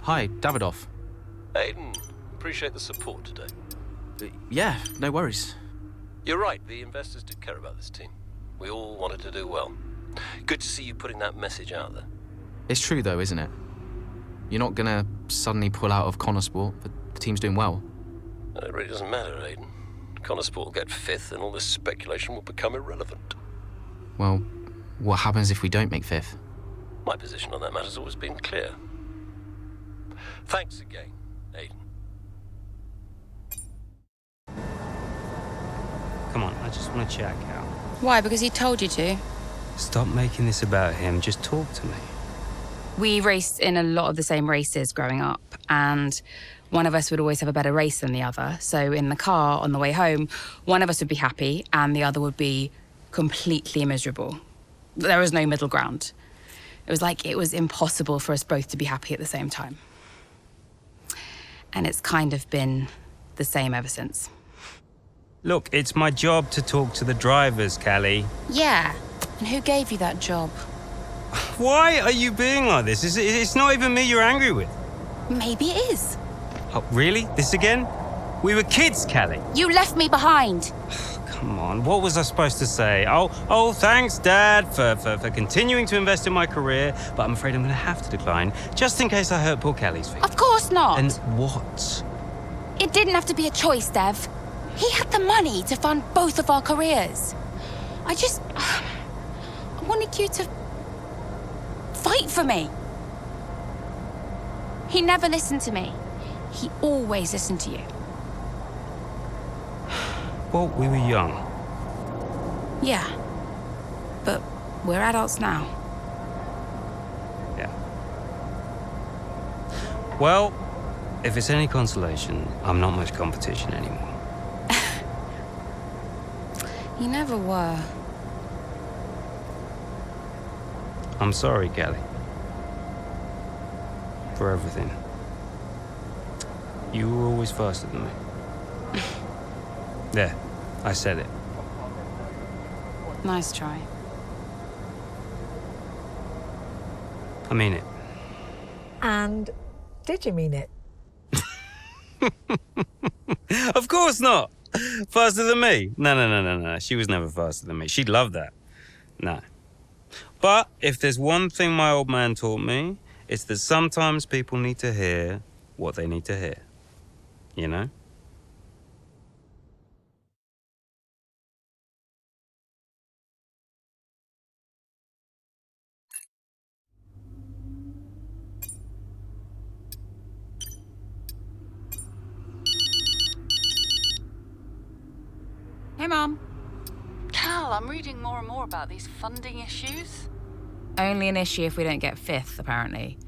Hi, Davidoff. Aiden, appreciate the support today. Yeah, no worries. You're right, the investors do care about this team. We all wanted to do well. Good to see you putting that message out there. It's true though, isn't it? You're not gonna suddenly pull out of Connorsport, but the team's doing well. It really doesn't matter, Aiden. Connorsport will get fifth and all this speculation will become irrelevant. Well, what happens if we don't make fifth? My position on that matter's always been clear. Thanks again, Aiden. Come on, I just want to check out. Why? Because he told you to? Stop making this about him, just talk to me. We raced in a lot of the same races growing up, and one of us would always have a better race than the other. So in the car on the way home, one of us would be happy and the other would be completely miserable. There was no middle ground. It was like it was impossible for us both to be happy at the same time. And it's kind of been the same ever since. Look, it's my job to talk to the drivers, Callie. Yeah, and who gave you that job? Why are you being like this? It's not even me you're angry with. Maybe it is. Oh, really? This again? We were kids, Callie. You left me behind. Come on, what was I supposed to say? Oh, thanks, Dad, for continuing to invest in my career, but I'm afraid I'm going to have to decline, just in case I hurt poor Callie's feelings. Of course not. And what? It didn't have to be a choice, Dev. He had the money to fund both of our careers. I wanted you to fight for me. He never listened to me. He always listened to you. Well, we were young. Yeah, but we're adults now. Yeah. Well, if it's any consolation, I'm not much competition anymore. You never were. I'm sorry, Callie. For everything. You were always faster than me. There, I said it. Nice try. I mean it. And did you mean it? Of course not! Faster than me? No. She was never faster than me. She'd love that. No. But if there's one thing my old man taught me, it's that sometimes people need to hear what they need to hear. You know? Hey, Mom. Cal, I'm reading more and more about these funding issues. Only an issue if we don't get fifth, apparently.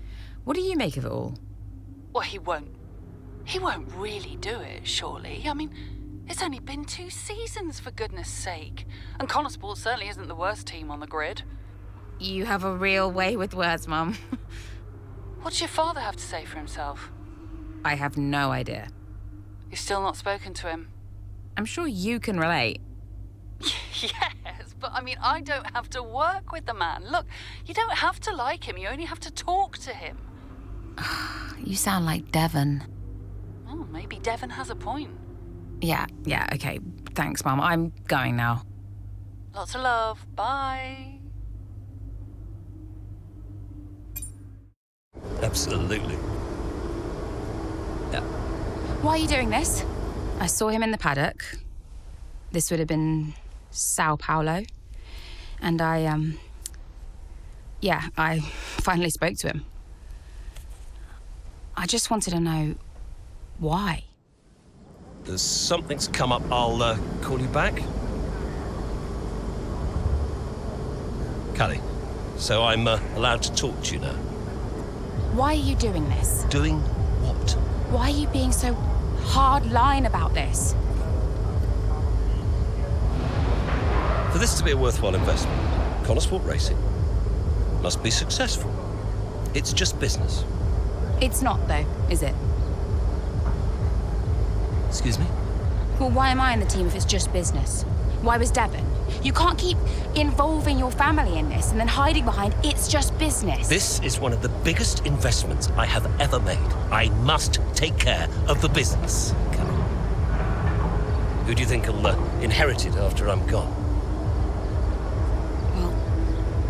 What do you make of it all? Well, he won't really do it, surely. I mean, it's only been 2 seasons, for goodness sake. And Connorsport certainly isn't the worst team on the grid. You have a real way with words, Mum. What's your father have to say for himself? I have no idea. You've still not spoken to him? I'm sure you can relate. Yes, but I mean, I don't have to work with the man. Look, you don't have to like him, you only have to talk to him. You sound like Devon. Oh, maybe Devon has a point. Yeah, okay. Thanks, Mum. I'm going now. Lots of love. Bye. Absolutely. Yeah. Why are you doing this? I saw him in the paddock. This would have been Sao Paulo. And I finally spoke to him. I just wanted to know why. Something's come up. I'll call you back. Callie, so I'm allowed to talk to you now. Why are you doing this? Doing what? Why are you being so hard line about this? For this to be a worthwhile investment, Connorsport Racing must be successful. It's just business. It's not, though, is it? Excuse me? Well, why am I in the team if it's just business? Why was Devon? You can't keep involving your family in this and then hiding behind it's just business. This is one of the biggest investments I have ever made. I must take care of the business. Kelly. Who do you think will inherit it after I'm gone? Well,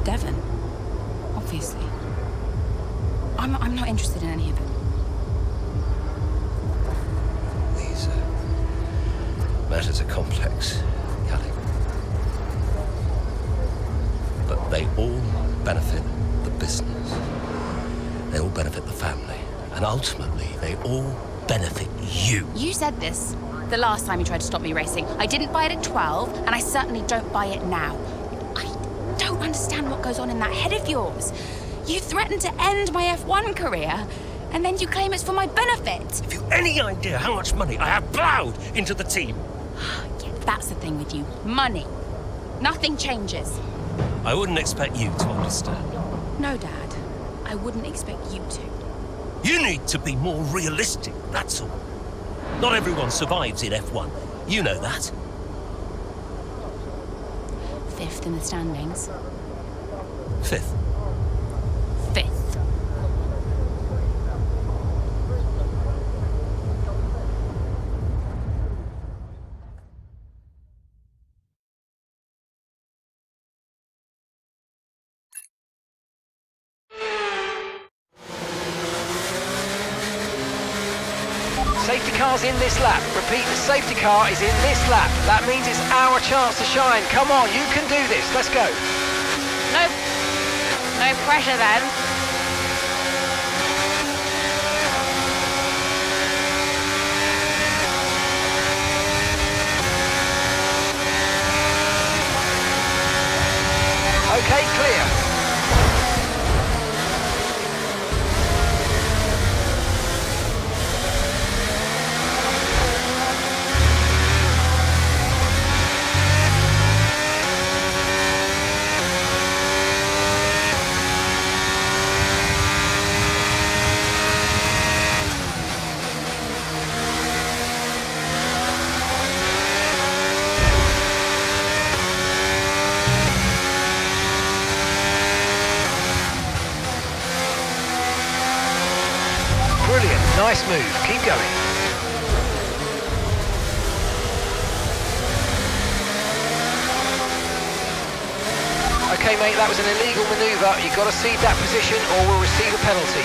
Devon, obviously. I'm not interested in any of it. These matters are complex, Kelly. But they all benefit the business. They all benefit the family. And ultimately, they all benefit you. You said this the last time you tried to stop me racing. I didn't buy it at 12, and I certainly don't buy it now. I don't understand what goes on in that head of yours. You threatened to end my F1 career, and then you claim it's for my benefit. Have you any idea how much money I have plowed into the team? Yeah, that's the thing with you. Money. Nothing changes. I wouldn't expect you to understand. No, Dad. I wouldn't expect you to. You need to be more realistic, that's all. Not everyone survives in F1. You know that. 5th in the standings. 5th. 5th. Safety car's in this lap. Repeat, the safety car is in this lap. That means it's our chance to shine. Come on, you can do this. Let's go. No pressure then. Okay, clear. Brilliant, nice move, keep going. Okay mate, that was an illegal manoeuvre. You've got to cede that position or we'll receive a penalty.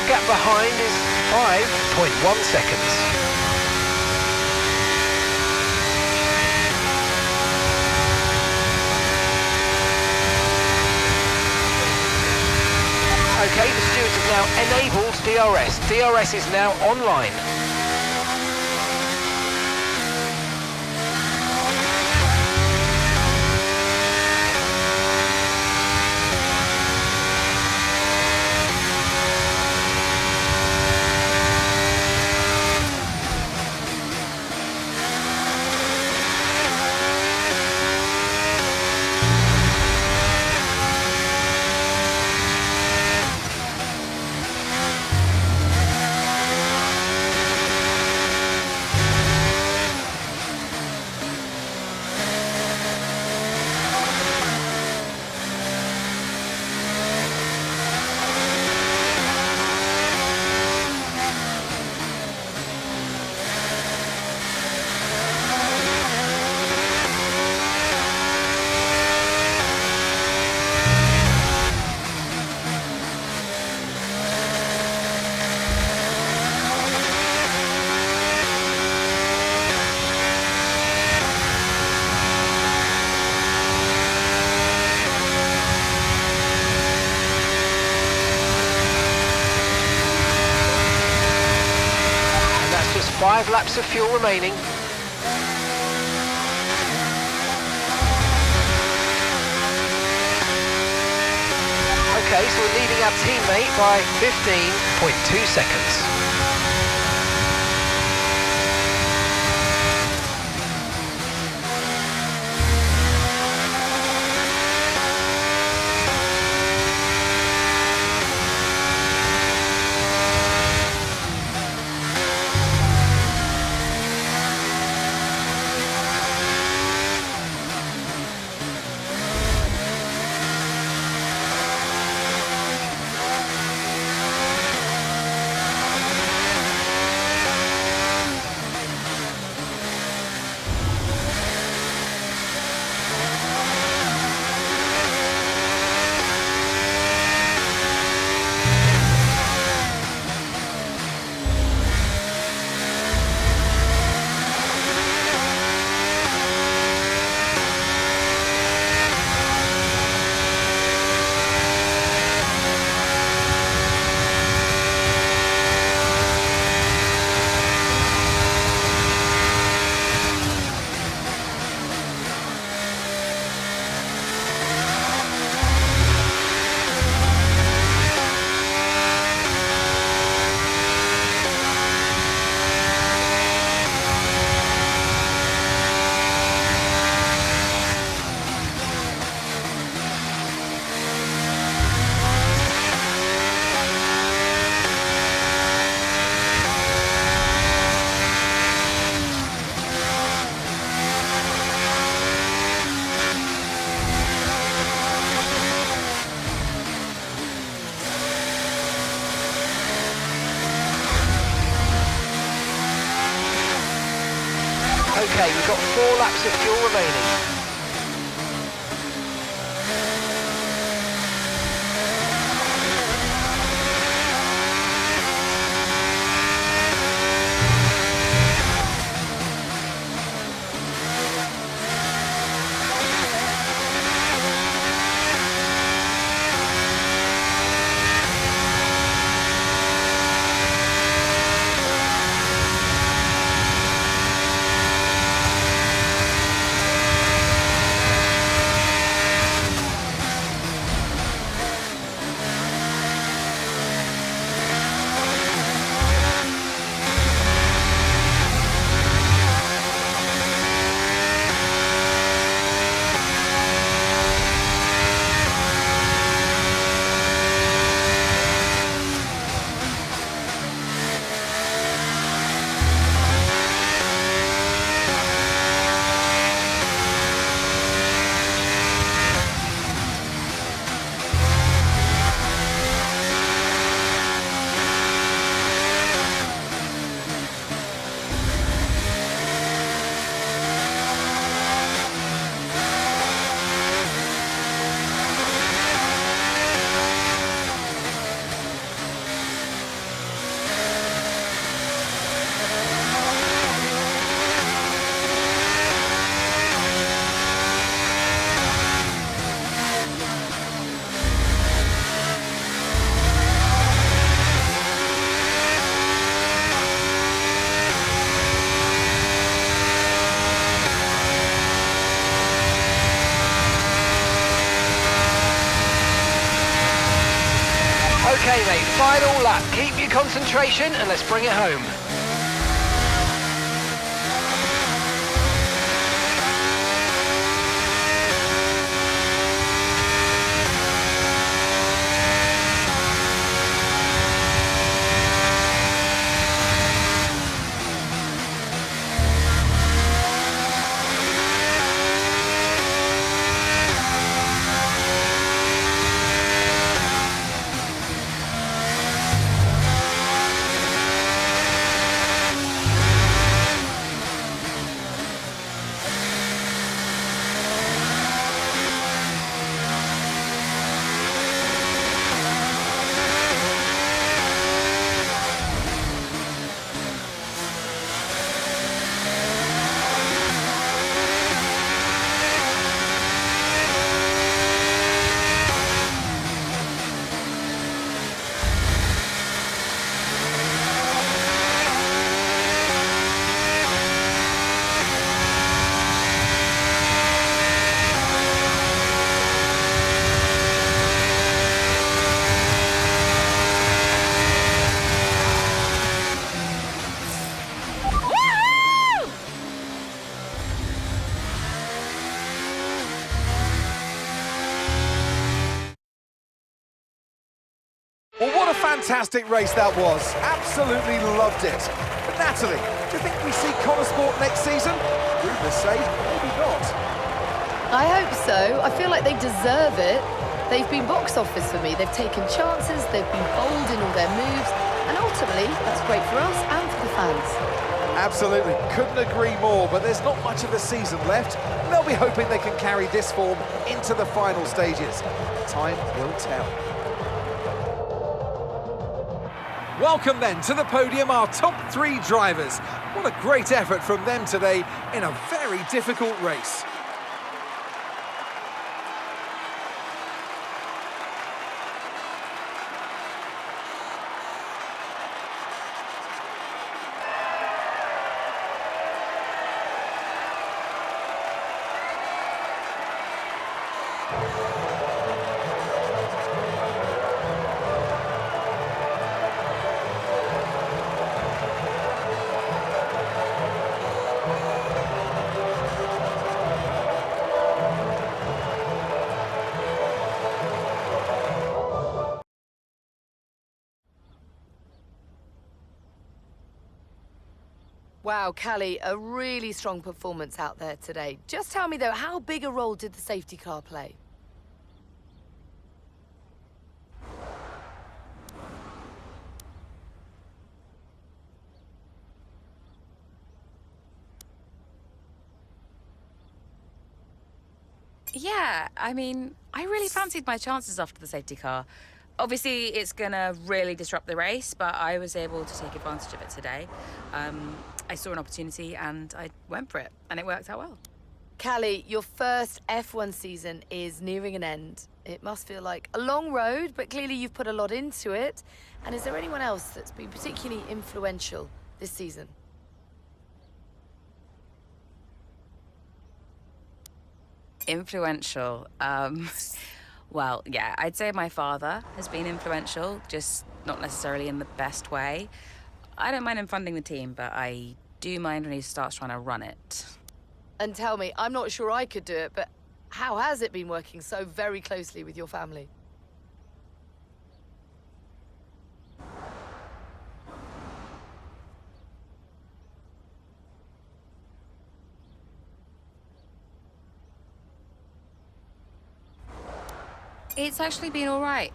Gap behind is 5.1 seconds. Okay, the stewards have now enabled DRS. DRS is now online. 5 laps of fuel remaining. Okay, so we're leading our teammate by 15.2 seconds. Okay, we've got 4 laps of fuel remaining. Okay mate, final lap. Keep your concentration and let's bring it home. fantastic race that was. Absolutely loved it. But Natalie, do you think we see Connosport next season? Rumours say maybe not. I hope so. I feel like they deserve it. They've been box office for me. They've taken chances, they've been bold in all their moves, and ultimately, that's great for us and for the fans. Absolutely, couldn't agree more, but there's not much of the season left. They'll be hoping they can carry this form into the final stages. Time will tell. Welcome then to the podium, our top 3 drivers. What a great effort from them today in a very difficult race. Wow, Callie, a really strong performance out there today. Just tell me, though, how big a role did the safety car play? Yeah, I mean, I really fancied my chances after the safety car. Obviously, it's gonna really disrupt the race, but I was able to take advantage of it today. I saw an opportunity and I went for it, and it worked out well. Callie, your first F1 season is nearing an end. It must feel like a long road, but clearly you've put a lot into it. And is there anyone else that's been particularly influential this season? Influential. Well, yeah, I'd say my father has been influential, just not necessarily in the best way. I don't mind him funding the team, but I do mind when he starts trying to run it. And tell me, I'm not sure I could do it, but how has it been working so very closely with your family? It's actually been all right.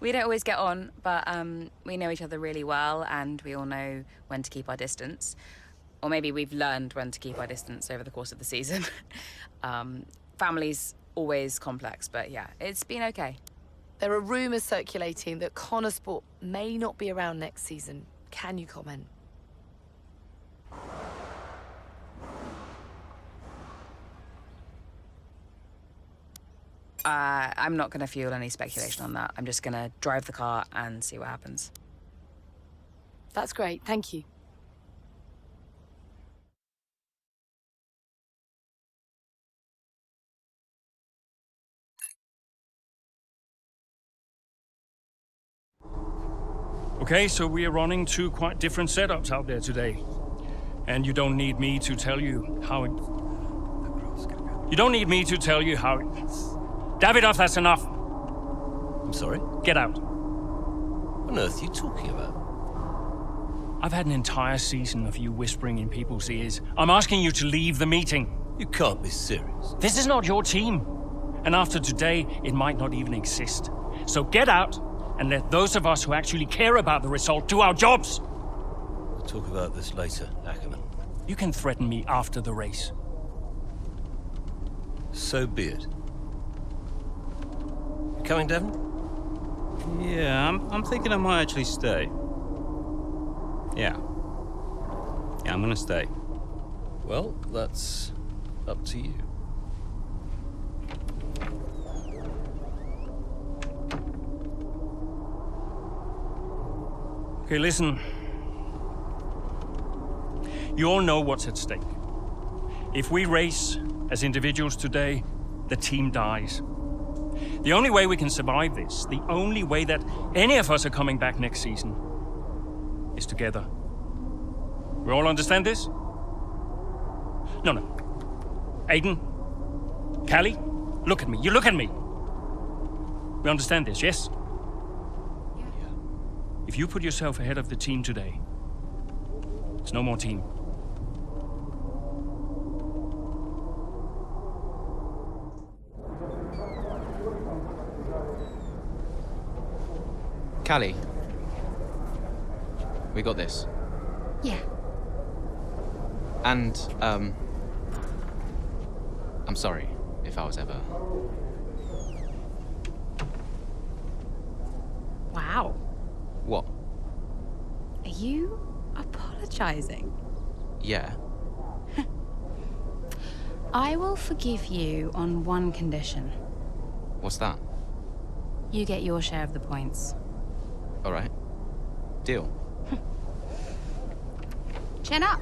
We don't always get on, but we know each other really well, and we all know when to keep our distance. Or maybe we've learned when to keep our distance over the course of the season. Family's always complex, but yeah, it's been okay. There are rumours circulating that Connosport may not be around next season. Can you comment? I'm not going to fuel any speculation on that. I'm just going to drive the car and see what happens. That's great, thank you. Okay, so we are running 2 quite different setups out there today. And you don't need me to tell you how it... You don't need me to tell you how it... Davidoff, that's enough. I'm sorry? Get out. What on earth are you talking about? I've had an entire season of you whispering in people's ears. I'm asking you to leave the meeting. You can't be serious. This is not your team. And after today, it might not even exist. So get out and let those of us who actually care about the result do our jobs. We'll talk about this later, Ackerman. You can threaten me after the race. So be it. You coming, Devon? Yeah, I'm thinking I might actually stay. Yeah, I'm gonna stay. Well, that's up to you. Okay, listen. You all know what's at stake. If we race as individuals today, the team dies. The only way we can survive this, the only way that any of us are coming back next season, is together. We all understand this? No. Aiden, Callie, look at me. You look at me. We understand this, yes? If you put yourself ahead of the team today, it's no more team. Callie, we got this. Yeah. And, I'm sorry if I was ever... Wow. What? Are you apologizing? Yeah. I will forgive you on one condition. What's that? You get your share of the points. All right. Deal. Chin up.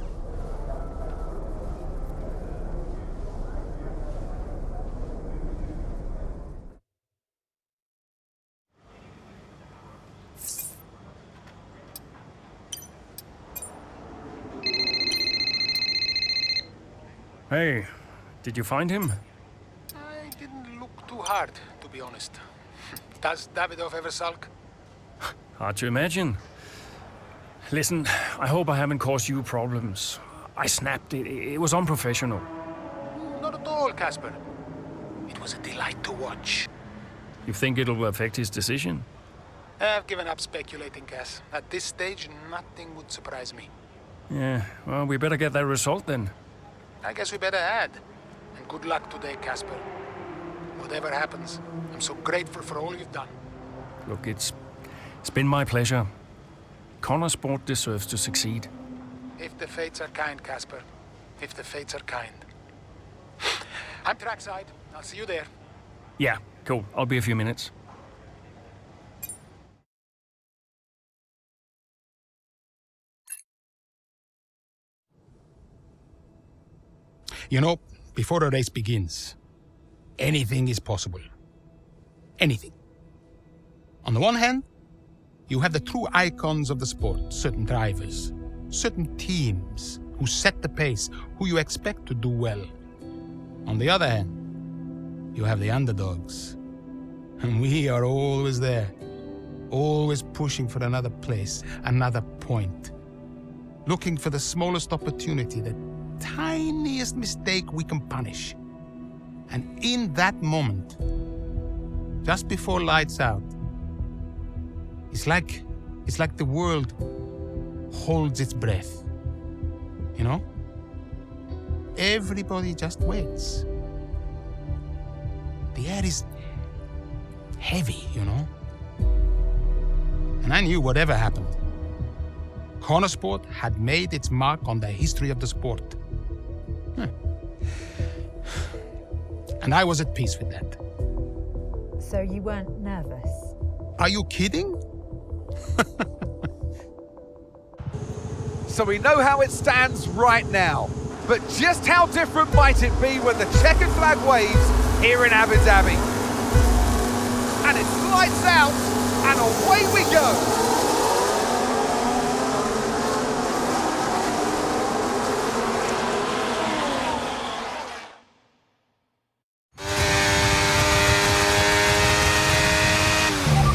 Hey, did you find him? I didn't look too hard, to be honest. Does Davidov ever sulk? Hard to imagine. Listen, I hope I haven't caused you problems. I snapped it. It was unprofessional. Not at all, Casper. It was a delight to watch. You think it'll affect his decision? I've given up speculating, Cass. At this stage, nothing would surprise me. Yeah, well, we better get that result then. I guess we better add. And good luck today, Casper. Whatever happens, I'm so grateful for all you've done. Look, it's been my pleasure. Connor Sport deserves to succeed. If the fates are kind, Casper. If the fates are kind. I'm trackside. I'll see you there. Yeah, cool. I'll be a few minutes. You know, before a race begins, anything is possible. Anything. On the one hand, you have the true icons of the sport, certain drivers, certain teams who set the pace, who you expect to do well. On the other hand, you have the underdogs. And we are always there, always pushing for another place, another point, looking for the smallest opportunity, the tiniest mistake we can punish. And in that moment, just before lights out, it's like the world holds its breath. You know? Everybody just waits. The air is heavy, you know? And I knew whatever happened, Connor Sport had made its mark on the history of the sport. And I was at peace with that. So you weren't nervous? Are you kidding? So we know how it stands right now. But just how different might it be when the checkered flag waves here in Abu Dhabi? And it's lights out, and away we go.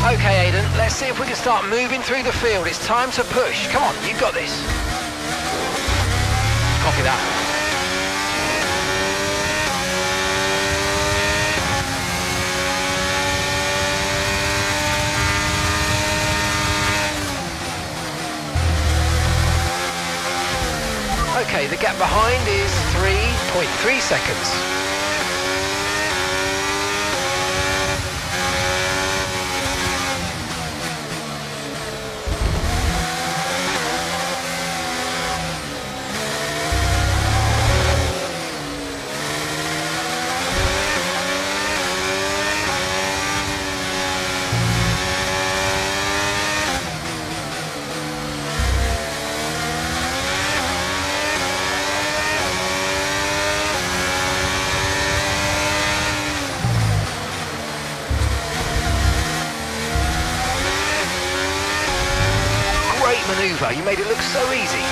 Okay, Aiden, let's see if we can start moving through the field. It's time to push. Come on, you've got this. Copy that. Okay, the gap behind is 3.3 seconds. Maneuver. You made it look so easy.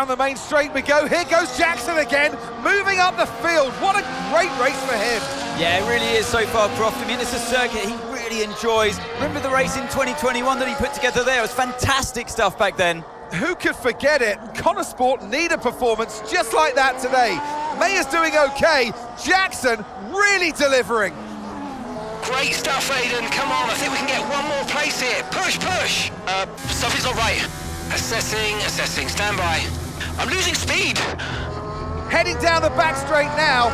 Down the main straight we go. Here goes Jackson again, moving up the field. What a great race for him. Yeah, it really is so far, Croft. I mean, it's a circuit he really enjoys. Remember the race in 2021 that he put together there? It was fantastic stuff back then. Who could forget it? Connor Sport need a performance just like that today. Mayer's doing okay. Jackson really delivering. Great stuff, Aiden. Come on, I think we can get one more place here. Push, push. Something's not right. Assessing. Stand by. I'm losing speed. Heading down the back straight now.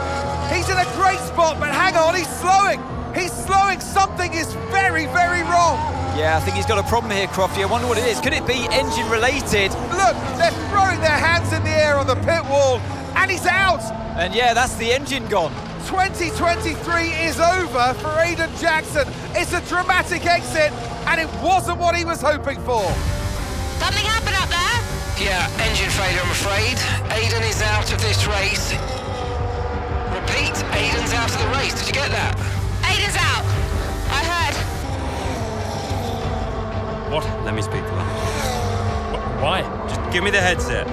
He's in a great spot, but hang on, he's slowing. He's slowing. Something is very, very wrong. Yeah, I think he's got a problem here, Crofty. I wonder what it is. Could it be engine related? Look, they're throwing their hands in the air on the pit wall, and he's out. And yeah, that's the engine gone. 2023 is over for Aiden Jackson. It's a dramatic exit, and it wasn't what he was hoping for. Something happened up there? Yeah, engine failure, I'm afraid. Aiden is out of this race. Repeat, Aiden's out of the race. Did you get that? Aiden's out. I heard. What? Let me speak to her. Why? Just give me the headset.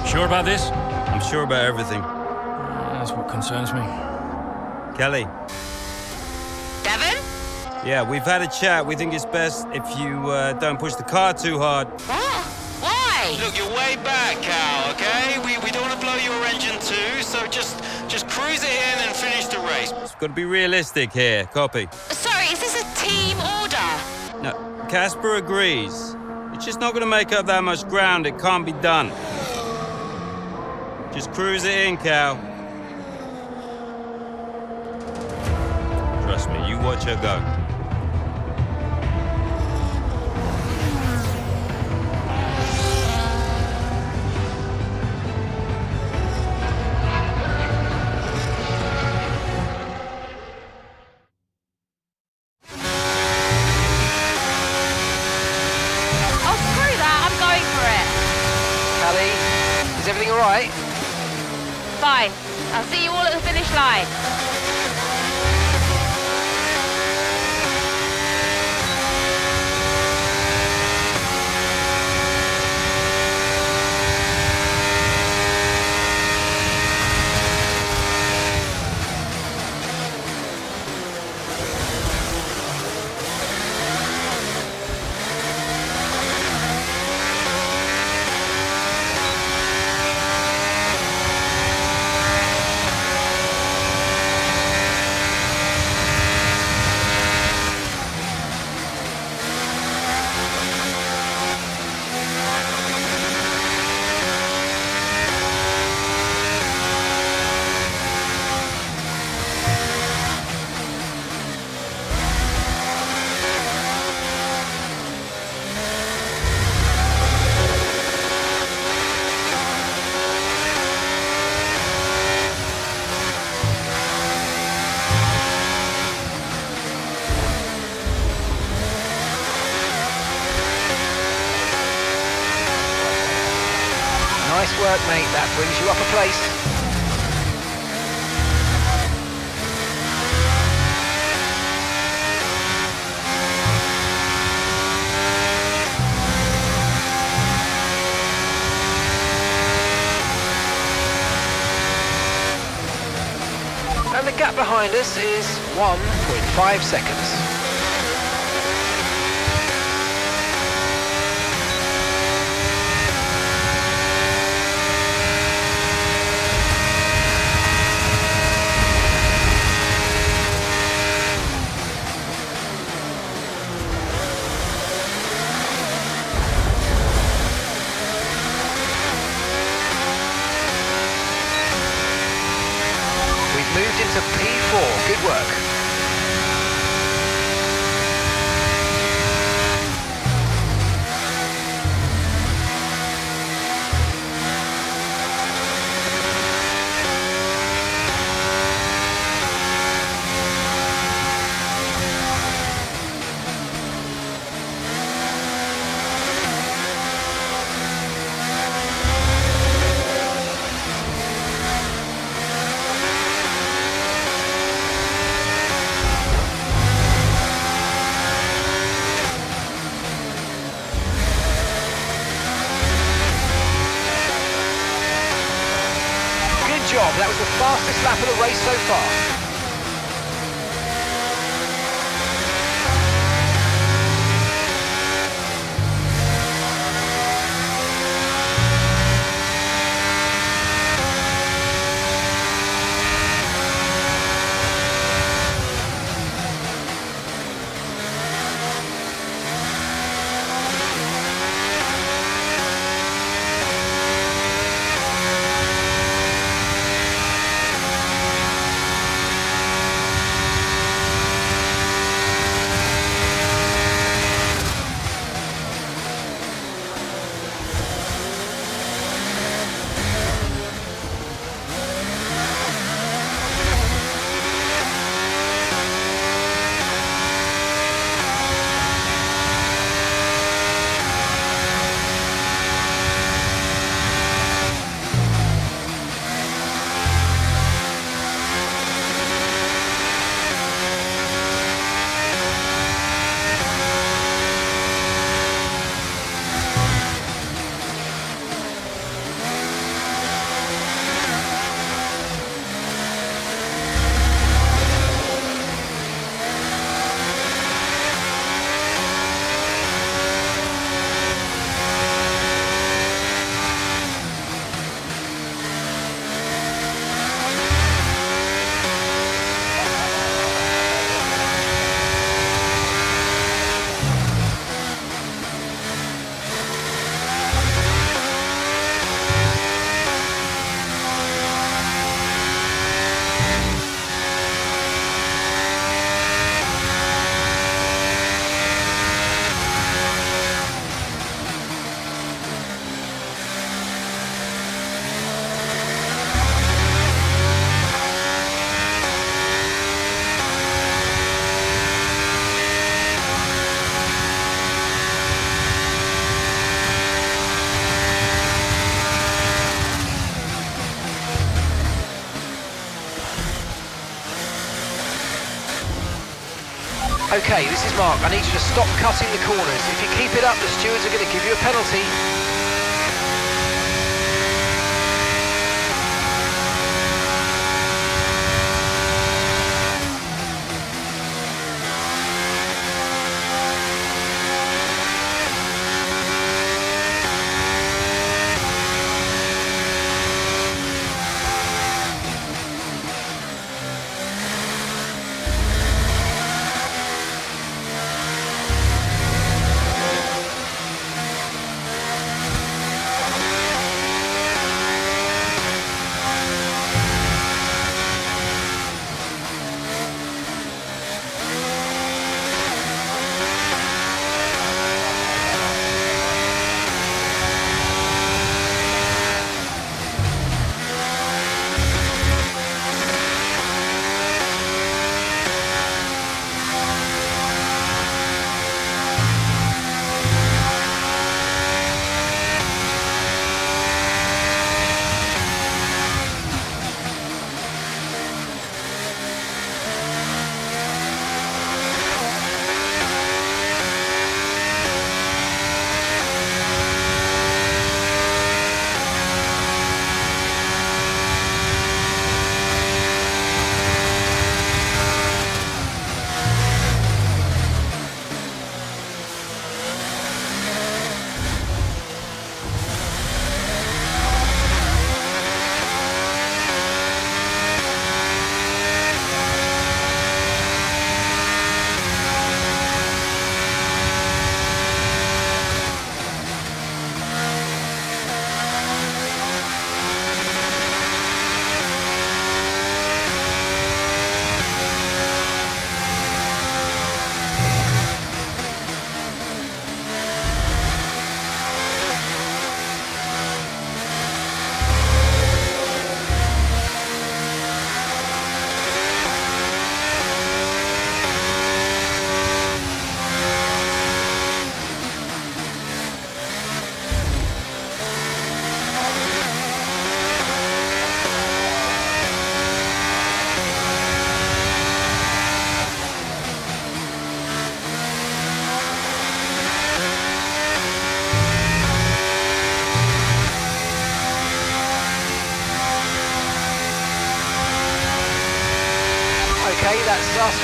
Sure about this? I'm sure about everything. That's what concerns me. Kelly. Devon? Yeah, we've had a chat. We think it's best if you don't push the car too hard. What? Why? Look, you're way back, Cal, okay? We don't want to blow your engine too, so just cruise it in and finish the race. It's got to be realistic here. Copy. Sorry, is this a team order? No, Casper agrees. It's just not going to make up that much ground. It can't be done. Just cruise it in, Cal. Trust me, you watch her go. Oh, screw that. I'm going for it. Callie, is everything all right? Fine. I'll see you all at the finish line. Nice work, mate. That brings you up a place. And the gap behind us is 1.5 seconds. Moved into P4. Good work. fastest lap of the race so far. Okay, this is Mark. I need you to stop cutting the corners. If you keep it up, the stewards are going to give you a penalty.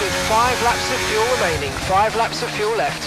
with 5 laps of fuel remaining. 5 laps of fuel left.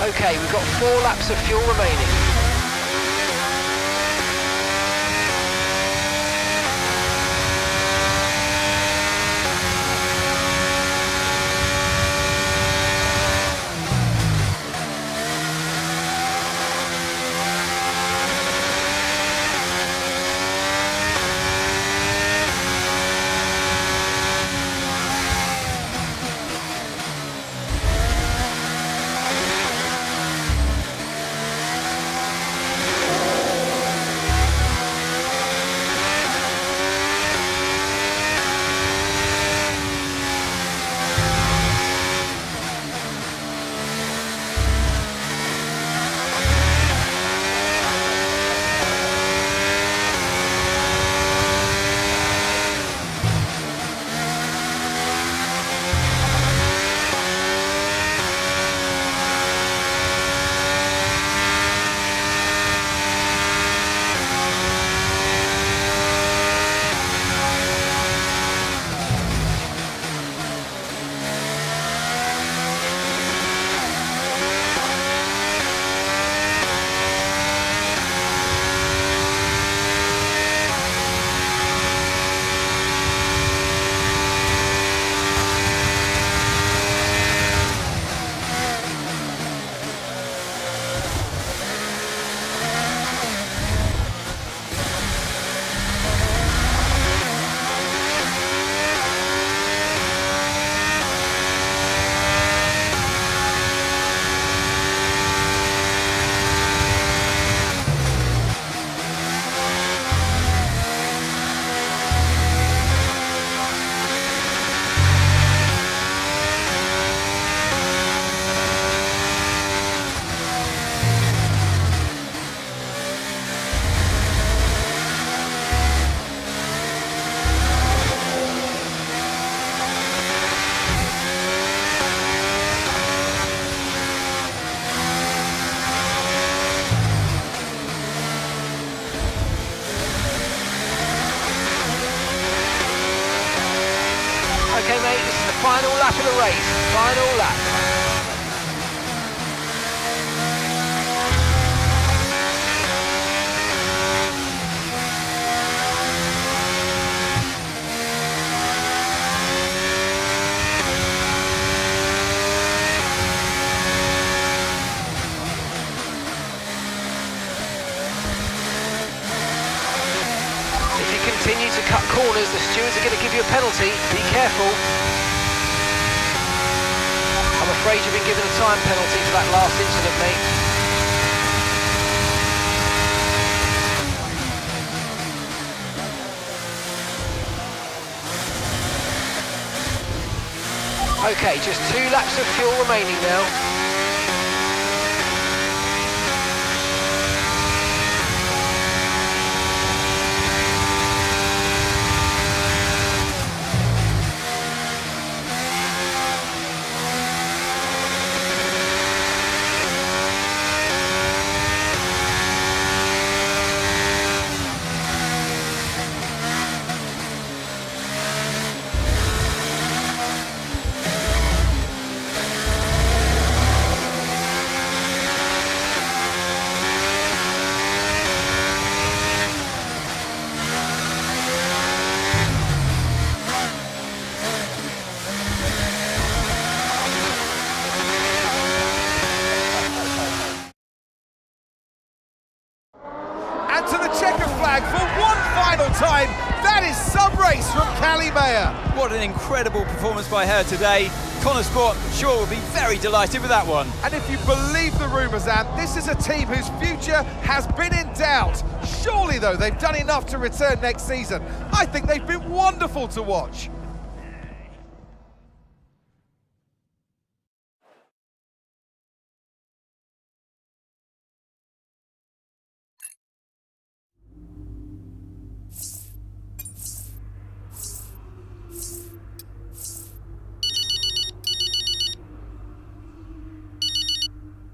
Okay, we've got 4 laps of fuel remaining. Okay, mate, this is the final lap of the race. Final lap. If you continue to cut corners, the stewards are going to give you a penalty. Be careful. afraid you've been given a time penalty for that last incident, mate. Okay, just 2 laps of fuel remaining now. And to the checker flag for one final time. That is some race from Callie Mayer. What an incredible performance by her today. Connor Sport, I'm sure, will be very delighted with that one. And if you believe the rumours, Ant, this is a team whose future has been in doubt. Surely, though, they've done enough to return next season. I think they've been wonderful to watch.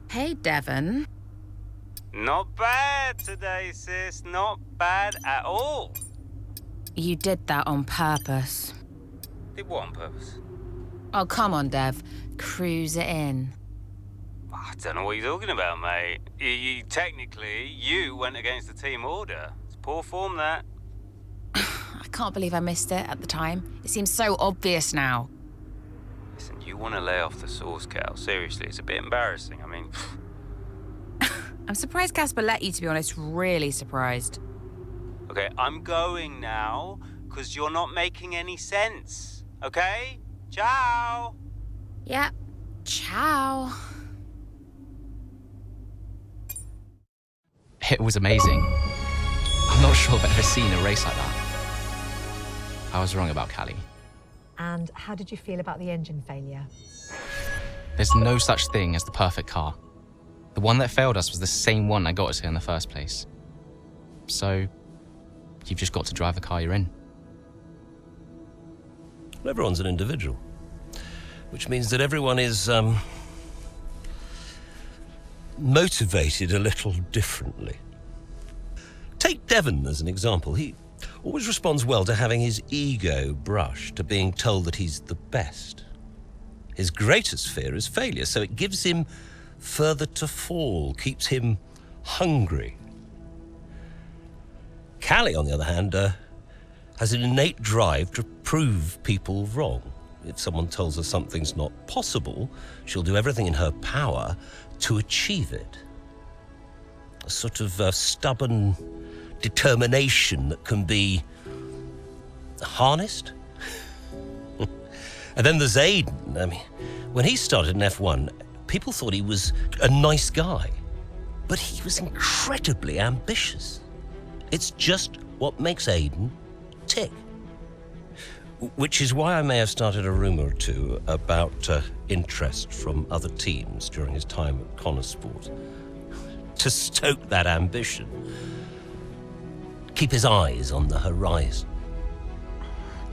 Hey, Devon. Not bad today, sis. Not bad at all. You did that on purpose. Did what on purpose? Oh, come on, Dev. Cruise it in. I don't know what you're talking about, mate. Technically, you went against the team order. It's poor form, that. I can't believe I missed it at the time. It seems so obvious now. Listen, you want to lay off the sauce, Cal. Seriously, it's a bit embarrassing. I mean... I'm surprised Casper let you, to be honest. Really surprised. Okay, I'm going now, because you're not making any sense. Okay? Ciao! Yeah. Ciao. It was amazing. I'm not sure I've ever seen a race like that. I was wrong about Callie. And how did you feel about the engine failure? There's no such thing as the perfect car. The one that failed us was the same one that got us here in the first place. So, you've just got to drive the car you're in. Well, everyone's an individual, which means that everyone is motivated a little differently. Take Devon as an example. He always responds well to having his ego brushed, to being told that he's the best. His greatest fear is failure, so it gives him further to fall, keeps him hungry. Callie, on the other hand, has an innate drive to prove people wrong. If someone tells her something's not possible, she'll do everything in her power to achieve it. A sort of stubborn determination that can be harnessed. And then there's Aiden. I mean, when he started in F1, people thought he was a nice guy, but he was incredibly ambitious. It's just what makes Aiden tick. Which is why I may have started a rumour or two about interest from other teams during his time at Connor Sport. To stoke that ambition. Keep his eyes on the horizon.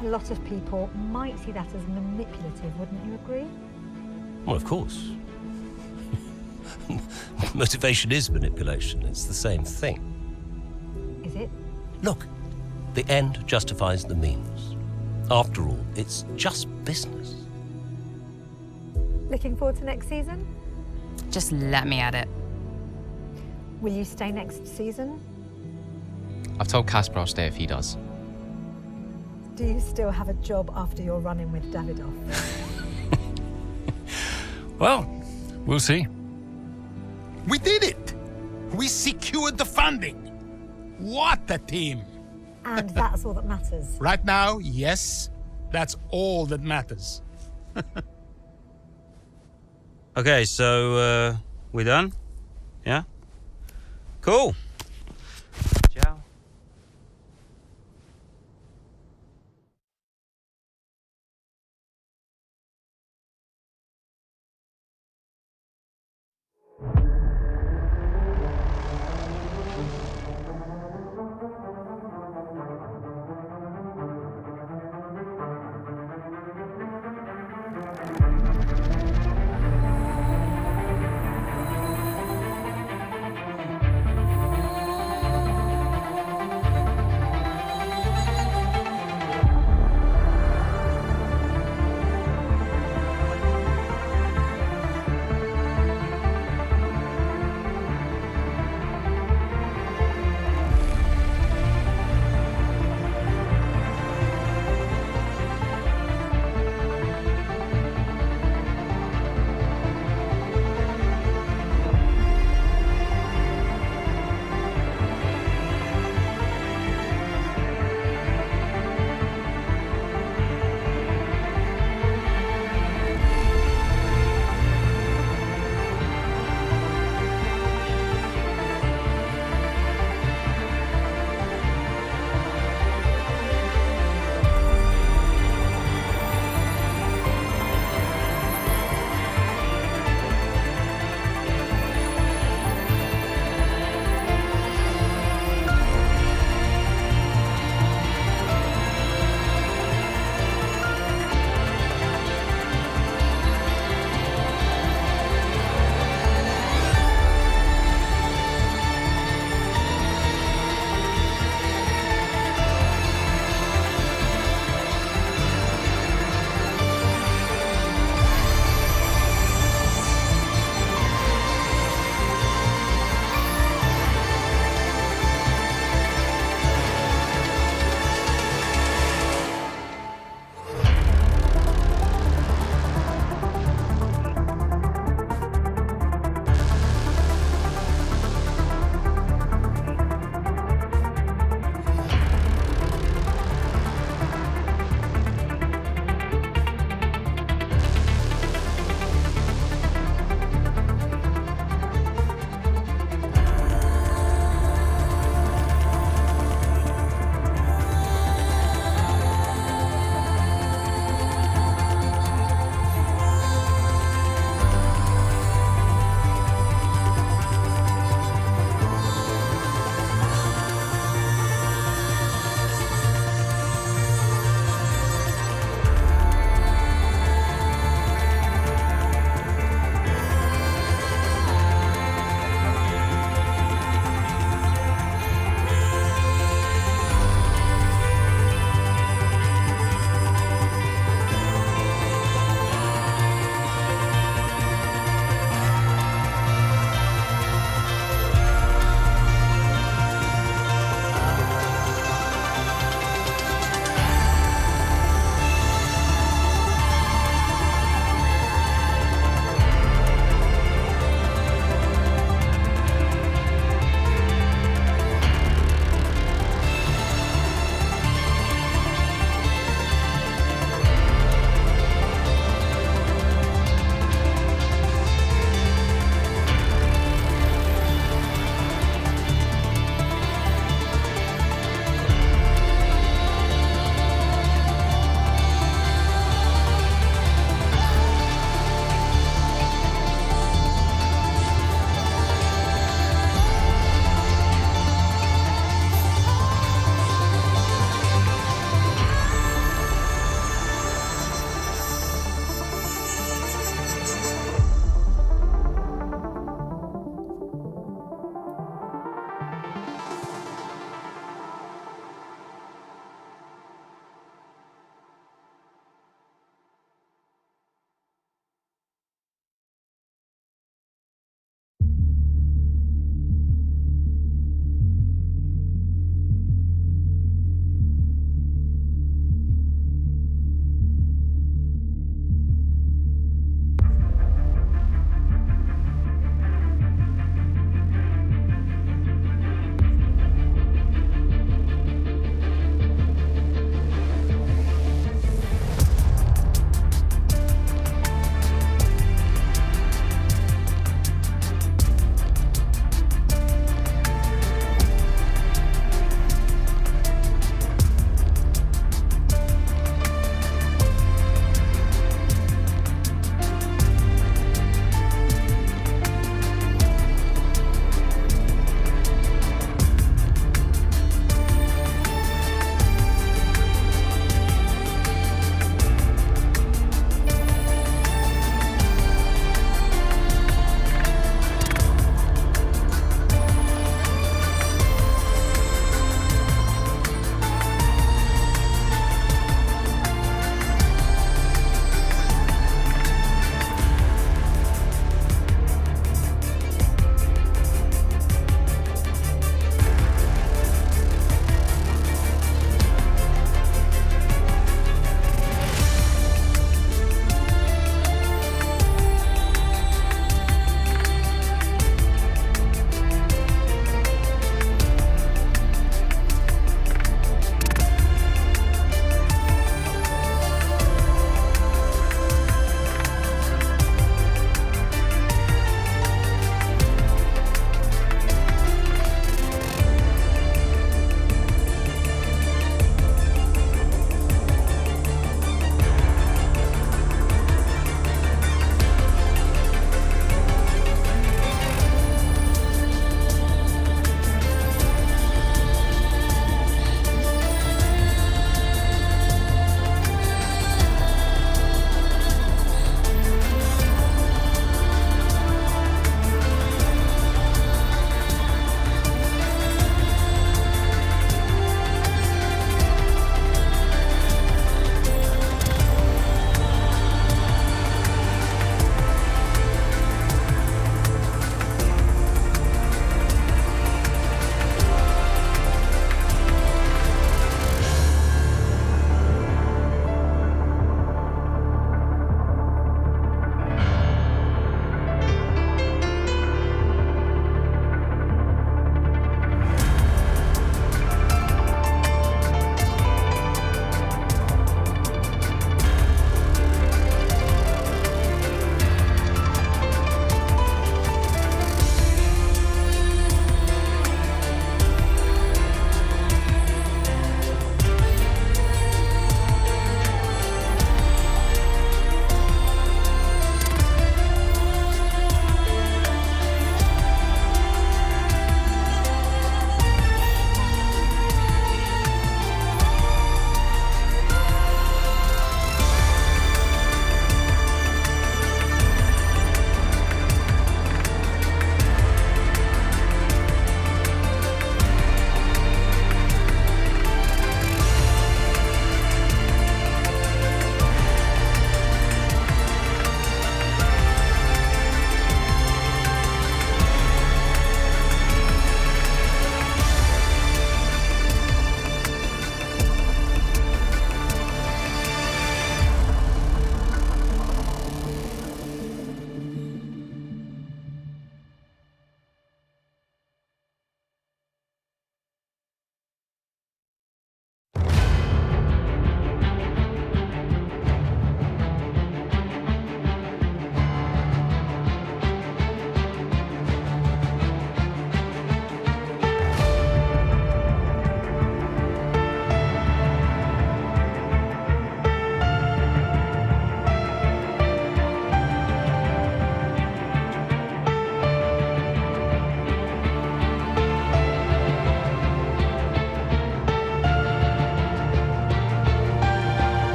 A lot of people might see that as manipulative, wouldn't you agree? Well, of course. Motivation is manipulation. It's the same thing. Is it? Look, the end justifies the means. After all, it's just business. Looking forward to next season? Just let me at it. Will you stay next season? I've told Casper I'll stay if he does. Do you still have a job after your run-in with Davidoff? Well, we'll see. We did it! We secured the funding. What a team! And that's all that matters. Right now, yes, that's all that matters. Okay, so we done? Yeah? Cool.